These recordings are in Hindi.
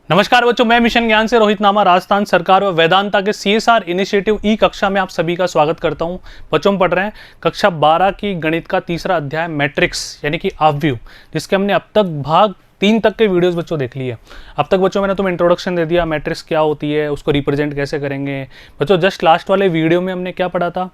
नमस्कार बच्चों, मैं मिशन ज्ञान से रोहित नामा राजस्थान सरकार व वेदांता के CSR इनिशिएटिव ई कक्षा में आप सभी का स्वागत करता हूं। बच्चों हम पढ़ रहे हैं कक्षा 12 की गणित का तीसरा अध्याय मैट्रिक्स यानी कि अवयव, जिसके हमने अब तक भाग 3 तक के वीडियोस बच्चों देख लिए। अब तक बच्चों मैंने तुम्हें इंट्रोडक्शन दे दिया, मैट्रिक्स क्या होती है, उसको रिप्रेजेंट कैसे करेंगे। बच्चों जस्ट लास्ट वाले वीडियो में हमने क्या पढ़ा था,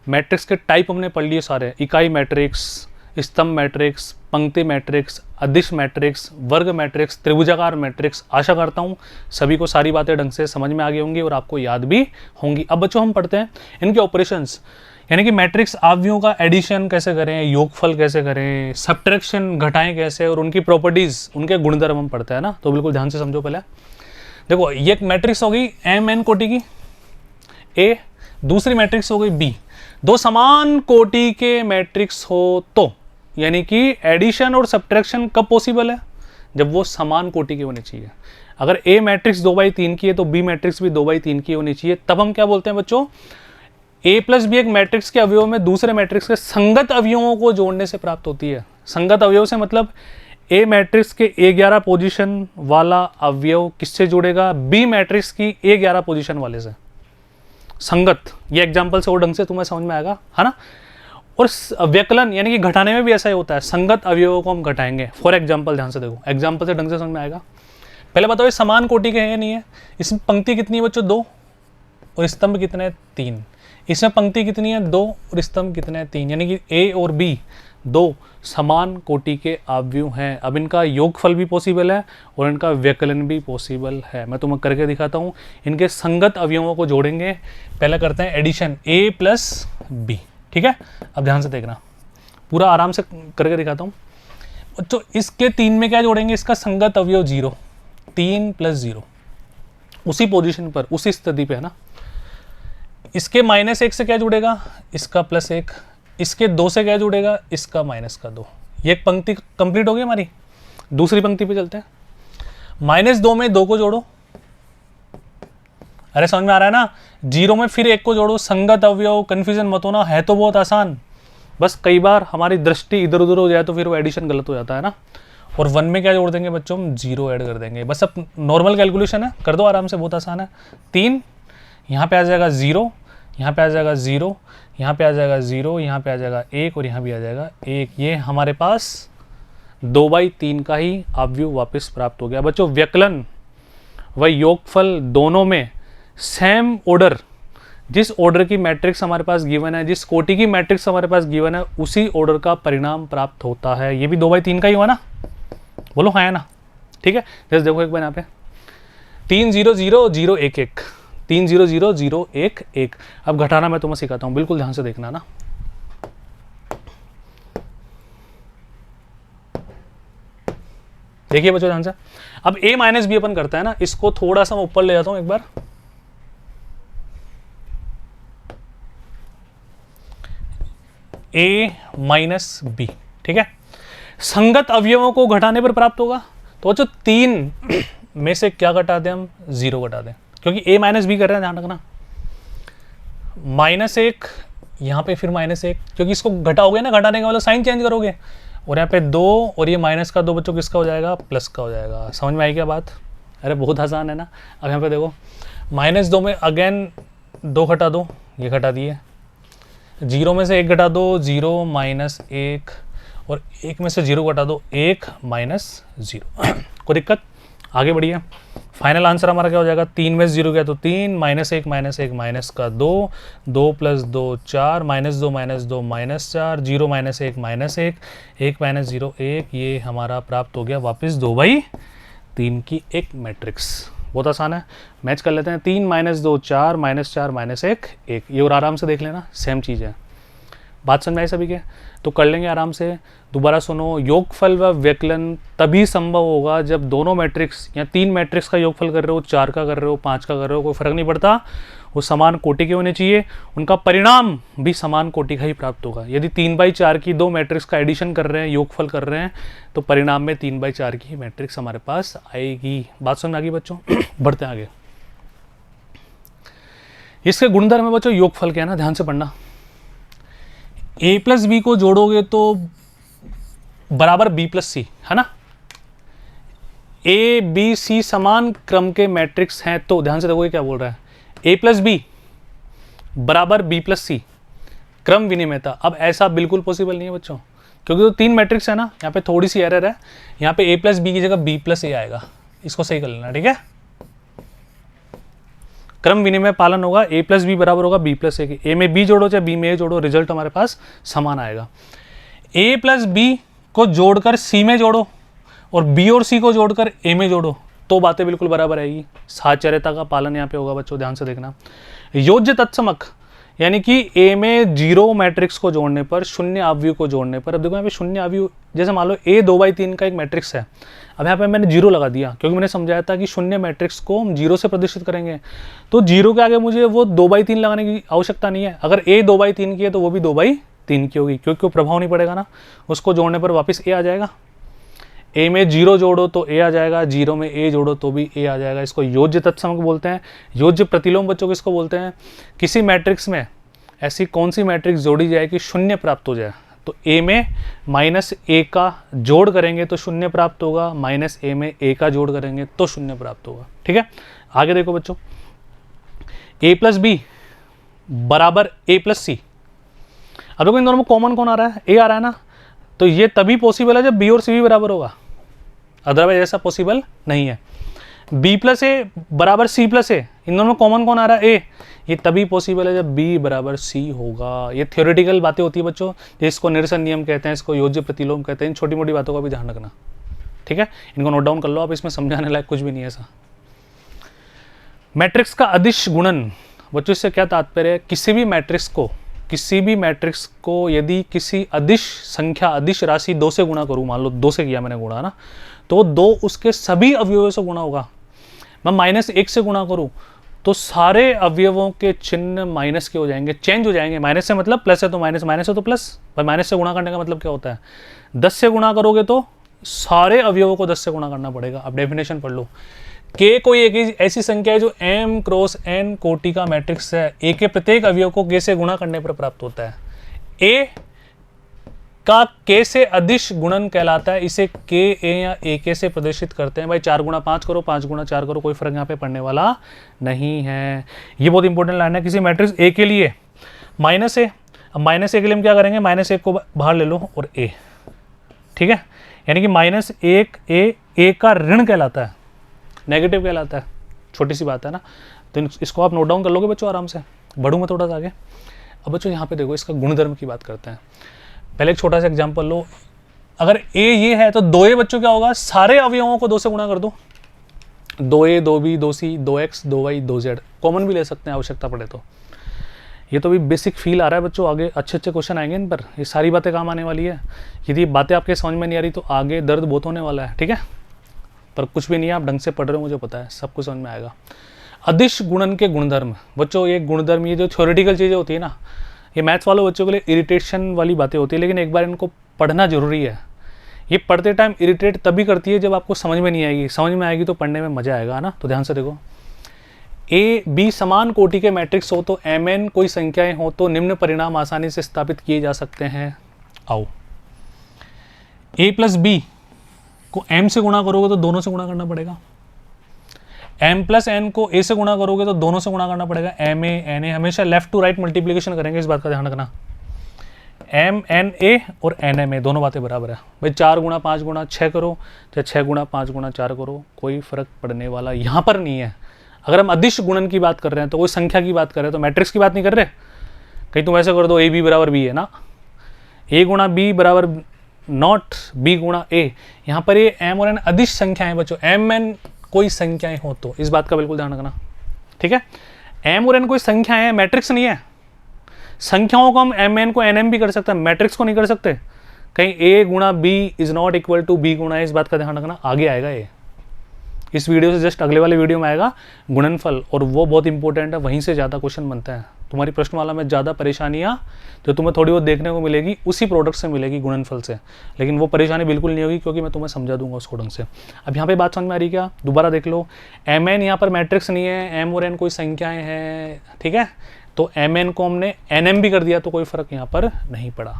मैट्रिक्स के टाइप हमने पढ़ लिए सारे, इकाई मैट्रिक्स, स्तंभ मैट्रिक्स, पंक्ति मैट्रिक्स, अदिश मैट्रिक्स, वर्ग मैट्रिक्स, त्रिभुजाकार मैट्रिक्स। आशा करता हूँ सभी को सारी बातें ढंग से समझ में आ गई होंगी और आपको याद भी होंगी। अब बच्चों हम पढ़ते हैं इनके ऑपरेशंस, यानी कि मैट्रिक्स अवयवों का एडिशन कैसे करें, योगफल कैसे करें, सब्ट्रैक्शन घटाएं कैसे, और उनकी प्रॉपर्टीज, उनके गुणधर्म हम पढ़ते हैं ना। तो बिल्कुल ध्यान से समझो। पहले देखो, ये एक मैट्रिक्स हो गई MN कोटि की A, दूसरी मैट्रिक्स हो गई B। दो समान कोटि के मैट्रिक्स हो तो, यानी कि एडिशन और सब्ट्रैक्शन कब पॉसिबल है, जब वो समान कोटि के होने चाहिए। अगर A मैट्रिक्स 2/3 की है तो B मैट्रिक्स भी 2/3 की होनी चाहिए। तब हम क्या बोलते हैं बच्चों, A + B एक मैट्रिक्स के अवयव में दूसरे मैट्रिक्स के संगत अवयवों को जोड़ने से प्राप्त होती है। संगत अवयव से मतलब A मैट्रिक्स के A11 पोजीशन वाला अवयव किससे जुड़ेगा, B मैट्रिक्स की A11 पोजीशन वाले से। संगत, ये एग्जाम्पल से और ढंग से तुम्हें समझ में आएगा, है ना। और व्यकलन यानी कि घटाने में भी ऐसा ही होता है, संगत अवयवों को हम घटाएंगे। फॉर एग्जाम्पल, ध्यान से देखो, एग्जाम्पल से ढंग से समझ में आएगा। पहले बताओ ये समान कोटि के हैं या नहीं है। इसमें पंक्ति कितनी है बच्चों, 2, और स्तंभ कितने हैं, 3। इसमें पंक्ति कितनी है, 2, और स्तंभ कितने हैं, 3। यानी कि A और B 2 समान कोटि के अवयव हैं। अब इनका योगफल भी पॉसिबल है और इनका व्यकलन भी पॉसिबल है। मैं तुम्हें करके दिखाता हूँ। इनके संगत अवयवों को जोड़ेंगे। पहले करते हैं एडिशन A + B, ठीक है। अब ध्यान से देखना, पूरा आराम से करके दिखाता हूँ। तो इसके 3 में क्या जोड़ेंगे, इसका संगत अवयव 0, 3 + 0, उसी पोजीशन पर, उसी स्थिति पे, है ना। इसके -1 से क्या जुड़ेगा, इसका +1। इसके 2 से क्या जुड़ेगा, इसका -2। ये एक पंक्ति कंप्लीट हो गई हमारी। दूसरी पंक्ति पे चलते हैं। -2 में 2 को जोड़ो। अरे समझ में आ रहा है ना। 0 में फिर 1 को जोड़ो। संगत अवयव, कंफ्यूजन मत होना, है तो बहुत आसान, बस कई बार हमारी दृष्टि इधर उधर हो जाए तो फिर वो एडिशन गलत हो जाता है ना। और 1 में क्या जोड़ देंगे बच्चों, हम 0 ऐड कर देंगे। बस अब नॉर्मल कैलकुलेशन है, कर दो आराम से, बहुत आसान है। 3, यहाँ पे आ जाएगा 0, यहाँ पे आ जाएगा 0, यहाँ पे आ जाएगा 0, यहाँ पे आ जाएगा 1, और यहाँ भी आ जाएगा 1। ये हमारे पास 2/3 का ही अवयव वापस प्राप्त हो गया। बच्चों व्यकलन व योगफल दोनों में सेम ऑर्डर, जिस ऑर्डर की मैट्रिक्स हमारे पास गिवन है, जिस कोटि की मैट्रिक्स हमारे पास गिवन है, उसी ऑर्डर का परिणाम प्राप्त होता है। ये भी 2/3 का ही हुआ ना, बोलो हाँ है ना, ठीक है। जैसे देखो एक बार यहाँ पे 3 0 0 0 1 1, 3 0 0 0 1 1। अब घटाना मैं तुम्हें सिखाता हूँ, बिल्कुल ध्यान से देखना ना। देखिए बच्चों ध्यान से। अब A - B अपन करते हैं ना, इसको थोड़ा सा मैं ऊपर ले जाता हूँ एक बार। A - B, ठीक है। संगत अवयवों को घटाने पर प्राप्त होगा। तो जो 3 में से क्या घटा दें हम, 0 घटा दें, क्योंकि A - B कर रहे हैं, ध्यान रखना। -1 यहाँ पे, फिर -1, क्योंकि इसको घटाओगे ना, घटाने का मतलब साइन चेंज करोगे। और यहाँ पे 2 और ये -2 बच्चों किसका हो जाएगा, प्लस का हो जाएगा। समझ में आई क्या बात। अरे बहुत आसान है ना। अब यहाँ पे देखो, -2 में अगेन 2 घटा दो, ये घटा दिए। 0 में से 1 घटा दो, 0 - 1, और 1 में से 0 घटा दो, 1 - 0। कोई दिक्कत, आगे बढ़िए। फाइनल आंसर हमारा क्या हो जाएगा, 3 में 0 गया तो 3, -1 - 1 माइनस का 2, 2 + 2 4, -2 - 2 -4, 0 - 1 -1, 1 - 0 1। ये हमारा प्राप्त हो गया वापस 2/3 की एक मैट्रिक्स। बहुत आसान है, मैच कर लेते हैं। 3 - 2 4, -4 -1 1। ये और आराम से देख लेना, सेम चीज़ है। बात समझ में आई सभी के, तो कर लेंगे आराम से। दोबारा सुनो, योगफल व व्यकलन तभी संभव होगा जब दोनों मैट्रिक्स या 3 मैट्रिक्स का योगफल कर रहे हो, 4 का कर रहे हो, 5 का कर रहे हो, कोई फर्क नहीं पड़ता, वो समान कोटि के होने चाहिए। उनका परिणाम भी समान कोटि का ही प्राप्त होगा। यदि 3/4 की 2 मैट्रिक्स का एडिशन कर रहे हैं, योगफल कर रहे हैं, तो परिणाम में 3/4 की मैट्रिक्स हमारे पास आएगी। बात समझ में आ गई बच्चों। बढ़ते हैं आगे। इसके गुणधर्म में बच्चों योगफल क्या है ना, ध्यान से पढ़ना। A + B को जोड़ोगे तो बराबर B + C, है ना। ए बी सी समान क्रम के मैट्रिक्स हैं तो ध्यान से देखो ये क्या बोल रहा है, ए प्लस बी बराबर बी प्लस सी, क्रम विनिमयता। अब ऐसा बिल्कुल पॉसिबल नहीं है बच्चों, क्योंकि तो तीन मैट्रिक्स है ना, यहाँ पे थोड़ी सी एरर है, यहाँ पे ए प्लस बी की जगह बी प्लस ए आएगा, इसको सही कर लेना, ठीक है। क्रम विनिमय पालन होगा, ए प्लस बी बराबर होगा बी प्लस ए, ए में बी जोड़ो चाहे बी में ए जोड़ो, रिजल्ट हमारे पास समान आएगा। ए प्लस बी को जोड़कर सी में जोड़ो और बी और सी को जोड़कर ए में जोड़ो, तो बातें बिल्कुल बराबर आएगी। साहचर्यता का पालन यहाँ पे होगा बच्चों, ध्यान से देखना। योज्य तत्समक यानी कि ए में जीरो मैट्रिक्स को जोड़ने पर, शून्य अवयव को जोड़ने पर, अब देखो यहाँ पे शून्य अवयव, जैसे मान लो ए 2/3 का एक मैट्रिक्स है, अब यहाँ पे मैंने जीरो लगा दिया क्योंकि मैंने समझाया था कि शून्य मैट्रिक्स को हम जीरो से प्रदर्शित करेंगे, तो जीरो के आगे मुझे वो 2/3 लगाने की आवश्यकता नहीं है। अगर ए 2/3 की है तो वो भी 2/3 की होगी, क्योंकि प्रभाव नहीं पड़ेगा ना, उसको जोड़ने पर वापस ए आ जाएगा। ए में जीरो जोड़ो तो ए आ जाएगा, जीरो में ए जोड़ो तो भी ए आ जाएगा। इसको योज्य तत्समक बोलते हैं। योज्य प्रतिलोम बच्चों किसको बोलते हैं, किसी मैट्रिक्स में ऐसी कौन सी मैट्रिक्स जोड़ी जाए कि शून्य प्राप्त हो जाए, तो ए में माइनस ए का जोड़ करेंगे तो शून्य प्राप्त होगा, माइनस ए में ए का जोड़ करेंगे तो शून्य प्राप्त होगा, ठीक है। आगे देखो बच्चों, ए प्लस बी बराबर ए प्लस सी। अब देखो इन दोनों में कॉमन कौन आ रहा है, ए आ रहा है ना, तो ये तभी पॉसिबल है जब बी और सी भी बराबर होगा, अदरवाइज ऐसा पॉसिबल नहीं है। बी प्लस ए बराबर सी प्लस ए, इन दोनों में कॉमन कौन आ रहा है, ए, ये तभी पॉसिबल है जब बी बराबर सी होगा। ये थियोरेटिकल बातें होती है बच्चों, जिसको निरसन नियम कहते हैं, इसको योज्य प्रतिलोम कहते हैं। इन छोटी मोटी बातों का भी ध्यान रखना, ठीक है, इनको नोट डाउन कर लो आप, इसमें समझाने लायक कुछ भी नहीं है ऐसा। मैट्रिक्स का अदिश गुणन बच्चों, इससे क्या तात्पर्य है, किसी भी मैट्रिक्स को यदि किसी अदिश संख्या, अदिश राशि 2 से गुणा करूँ, मान लो 2 से किया मैंने गुणा ना, तो 2 उसके सभी अवयवों से गुणा होगा। मैं -1 से गुणा करूँ तो सारे अवयवों के चिन्ह माइनस के हो जाएंगे, चेंज हो जाएंगे। माइनस से मतलब प्लस है तो माइनस, माइनस है तो प्लस। भाई माइनस से गुणा करने का मतलब क्या होता है, 10 से गुणा करोगे तो सारे अवयवों को 10 से गुणा करना पड़ेगा। अब डेफिनेशन पढ़ लो, के कोई एक ऐसी संख्या है जो m क्रॉस n कोटि का मैट्रिक्स है, ए के प्रत्येक अवयव को के से गुणा करने पर प्राप्त होता है। ए का के से अदिश गुणन कहलाता है, इसे के ए या ए के से प्रदर्शित करते हैं। भाई 4 गुणा 5 करो, 5 गुणा 4 करो, कोई फर्क यहाँ पे पड़ने वाला नहीं है। ये बहुत इंपॉर्टेंट लाइन है। किसी मैट्रिक्स ए के लिए माइनस ए, अब माइनस ए के लिए हम क्या करेंगे, -1 को बाहर ले लो और ए, ठीक है, यानी कि -1 ए का ऋण कहलाता है, नेगेटिव कहलाता है। छोटी सी बात है ना, तो इसको आप नोट डाउन कर लोगे बच्चों आराम से, बढ़ूँ मैं थोड़ा सा आगे। अब बच्चों यहाँ पे देखो, इसका गुणधर्म की बात करते हैं। पहले एक छोटा सा एग्जांपल लो, अगर ए ये है तो 2a बच्चों क्या होगा, सारे अवयवों को 2 से गुणा कर दो, 2a 2b 2c 2x 2y 2z, common भी ले सकते हैं आवश्यकता पड़े तो। ये तो भी बेसिक फील आ रहा है बच्चों, आगे अच्छे अच्छे क्वेश्चन आएंगे इन पर, ये सारी बातें काम आने वाली है। यदि बातें आपके समझ में नहीं आ रही तो आगे दर्द बहुत होने वाला है, ठीक है, पर कुछ भी नहीं है, आप ढंग से पढ़ रहे हो, मुझे पता है, सब कुछ समझ में आएगा। अदिश गुणन के गुणधर्म बच्चों, ये गुणधर्म, ये जो थ्योरेटिकल चीज़ें होती है ना, ये मैथ्स वालों बच्चों के लिए इरिटेशन वाली बातें होती है, लेकिन एक बार इनको पढ़ना जरूरी है। ये पढ़ते टाइम इरिटेट तभी करती है जब आपको समझ में नहीं आएगी, समझ में आएगी तो पढ़ने में मजा आएगा ना। तो ध्यान से देखो, ए बी समान कोटि के मैट्रिक्स हो तो mn कोई संख्याएं हो तो निम्न परिणाम आसानी से स्थापित किए जा सकते हैं। आओ, a प्लस बी को m से गुणा करोगे तो दोनों से गुणा करना पड़ेगा, m प्लस n को a से गुणा करोगे तो दोनों से गुणा करना पड़ेगा, ma na, हमेशा लेफ्ट टू राइट मल्टीप्लिकेशन करेंगे, इस बात का ध्यान रखना। m n a और n m a दोनों बातें बराबर है। भाई 4 गुणा 5 गुणा 6 करो या 6 गुणा 5 गुणा 4 करो, कोई फर्क पड़ने वाला यहाँ पर नहीं है। अगर हम अदिश गुणन की बात कर रहे हैं तो कोई संख्या की बात कर रहे हैं, तो मैट्रिक्स की बात नहीं कर रहे। कहीं तुम ऐसे कर दो a b बराबर b है ना, a गुणा b बराबर नॉट b गुणा a, यहाँ पर ये m और n अदिश संख्याएं बच्चों, m n कोई संख्याएं हो तो, इस बात का बिल्कुल ध्यान रखना, ठीक है। m और n कोई संख्याएं हैं, मैट्रिक्स नहीं है। संख्याओं को हम m n को n m भी कर सकते हैं, मैट्रिक्स को नहीं कर सकते। कहीं a गुणा b is not equal to b गुणा, इस बात का ध्यान रखना, आगे आएगा ये, इस वीडियो से जस्ट अगले वाले वीडियो में आएगा गुणनफल, और वो बहुत इंपॉर्टेंट है, वहीं से ज़्यादा क्वेश्चन बनता है। तुम्हारी प्रश्नमाला में ज़्यादा परेशानियाँ जो तुम्हें थोड़ी बहुत देखने को मिलेगी उसी प्रोडक्ट से मिलेगी, गुणनफल से, लेकिन वो परेशानी बिल्कुल नहीं होगी क्योंकि मैं तुम्हें समझा दूंगा उसको ढंग से। अब यहाँ पे बात समझ में आ रही क्या, दोबारा देख लो, एम एन यहाँ पर मैट्रिक्स नहीं है, एम और एन कोई संख्याएँ हैं, ठीक है, तो एम एन को हमने एन एम भी कर दिया तो कोई फ़र्क यहाँ पर नहीं पड़ा।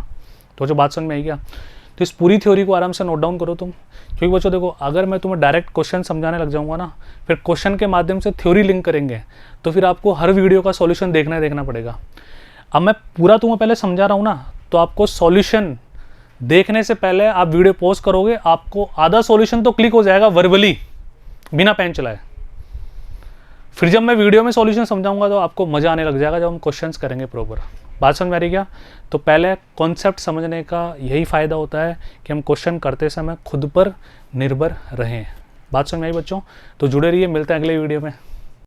तो जो बात समझ में आई क्या, तो इस पूरी थ्योरी को आराम से नोट डाउन करो तुम, क्योंकि बच्चों देखो अगर मैं तुम्हें डायरेक्ट क्वेश्चन समझाने लग जाऊंगा ना, फिर क्वेश्चन के माध्यम से थ्योरी लिंक करेंगे, तो फिर आपको हर वीडियो का सॉल्यूशन देखना पड़ेगा। अब मैं पूरा तुम्हें पहले समझा रहा हूँ ना, तो आपको सॉल्यूशन देखने से पहले आप वीडियो पॉज करोगे, आपको आधा सॉल्यूशन तो क्लिक हो जाएगा वर्बली, बिना पेन चलाए। फिर जब मैं वीडियो में सॉल्यूशन समझाऊंगा तो आपको मज़ा आने लग जाएगा जब हम क्वेश्चंस करेंगे प्रॉपर। बात समझ में आ रही क्या? तो पहले कॉन्सेप्ट समझने का यही फ़ायदा होता है कि हम क्वेश्चन करते समय खुद पर निर्भर रहें। बात समझ में आई बच्चों? तो जुड़े रहिए, मिलते हैं अगले वीडियो में।